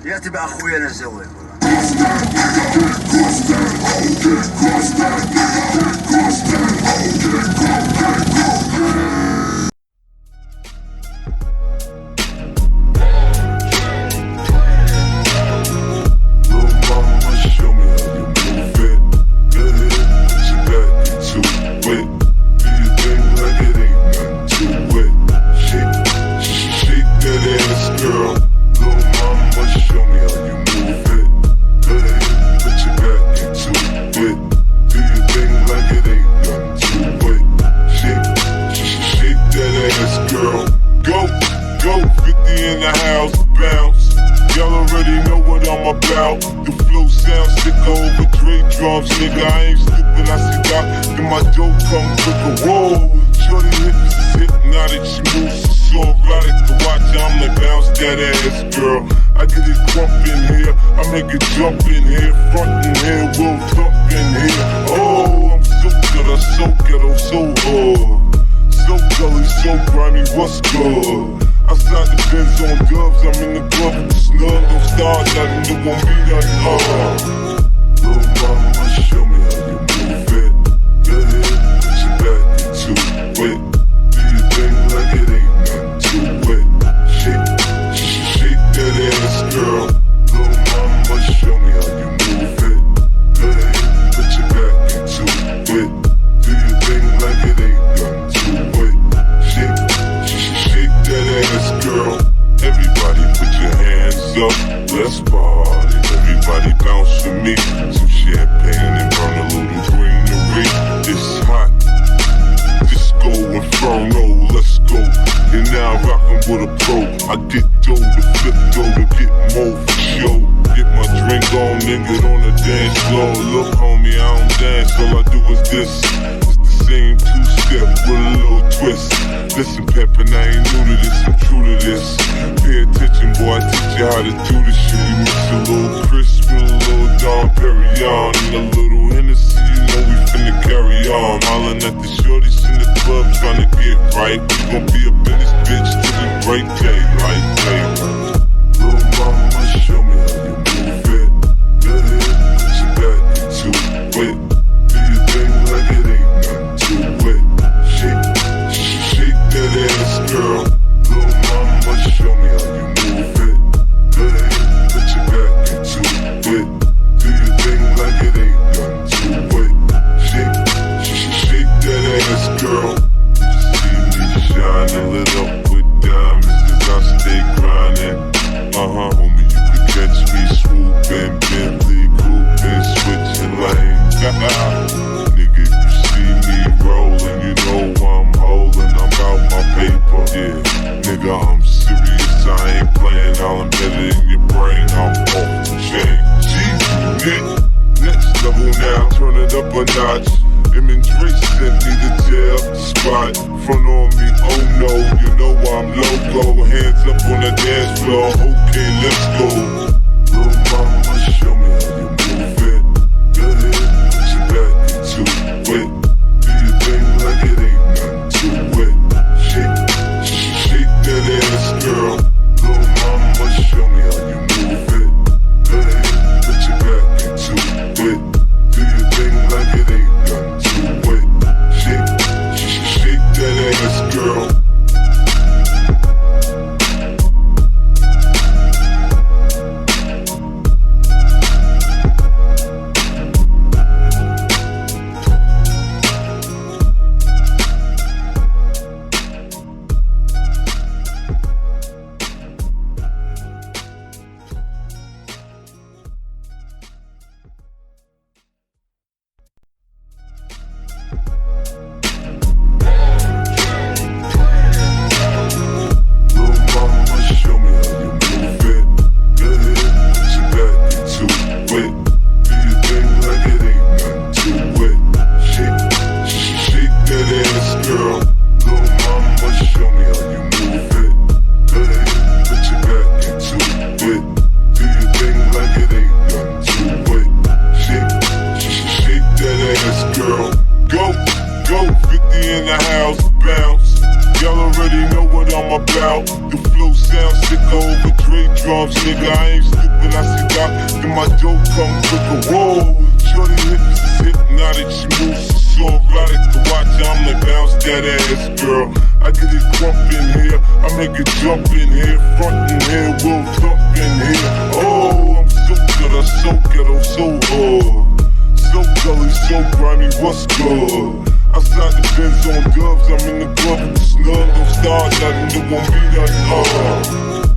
Я тебя охуенно сделаю. The flow sounds sick over Dre drums, nigga. I ain't stupid, I see that. Then my dope come quicker. Whoa, shorty hips is hypnotic, she moves so erotic to watch. I'm like bounce that ass, girl. I get it crump in here, I make it jump in here, front in here, we'll thump in here. Oh, I'm so good, I'm so ghetto, so hard, so gully, so grimy. What's good? Outside the Benz on dubs, I'm in the club with the snug. No stars, nothing, it won't be nothing. Little mama, show me how you move it. Go ahead, put your back into it. Do your thing like it ain't nothing to it. Shake that ass, girl. Little mama, show me how you move it. Go ahead, put your back into it. Do your thing like it ain't nothing to it. Shake that ass, girl. Everybody put your hands up, let's party. Everybody bounce with me. Some champagne and burn a little greenery. It's hot, disco inferno, let's go. And now I'm rockin' with a pro. I get dough to flip dough to get more for show. Get my drink on and get on the dance floor. Look homie, I don't dance, all I do is this. Same two-step with a little twist. Listen, Peppin', I ain't new to this, I'm true to this. Pay attention, boy, I teach you how to do this shit. You mix a little crisp with a little Dom Perignon and a little Hennessy, you know we finna carry on. Hollin' at the shorties in the club, tryna get right. We gon' be up in this bitch till we break daylight. Little mama, show me how you move it. Go ahead, put your back into it. Do your thing like it ain't nothing to it. Shake that ass, girl. Little mama, show me how you move it. Go ahead, put your back into it. Do your thing like it ain't nothing to it. Shake that ass, girl. You see me shining, lit up with diamonds as I stay grinding. Homie, you could catch me swooping, Bentley, cooping, switching lanes. Nigga, if you see me rolling, you know I'm holding. I'm out my paper, yeah. Nigga, I'm serious, I ain't playing. I'll embed it in your brain, I'm off the chain. G-Unit, next level now, turn it up a notch. Him and Dre sent me the jail spot. Front on me, oh no, you know I'm loco. Hands up on the dance floor, okay, let's go. Little mama, show me how you move it. Go ahead, put your back into it. Do your thing like it ain't nothing to it. Shake that ass, girl. Little mama, show me how you move it. Go ahead, put your back into it. Do your thing like it ain't nothing to it. Shake that ass, girl. The flow sounds sick over Dre drums, nigga. I ain't stupid, stupid, I see Doc, then my dope come quicker. Whoa, shorty hips is hypnotic, she moves so erotic to watch. I'm like, bounce that ass, girl. I get it crump in here, I make it jump in here, front in here, we'll thump in here. Oh, I'm so good, I'm so ghetto, so hard. So gully, so grimy, what's good? Outside the Benz on dubs, I'm in the club with the snug. Those stars, I know won't be nothing hard.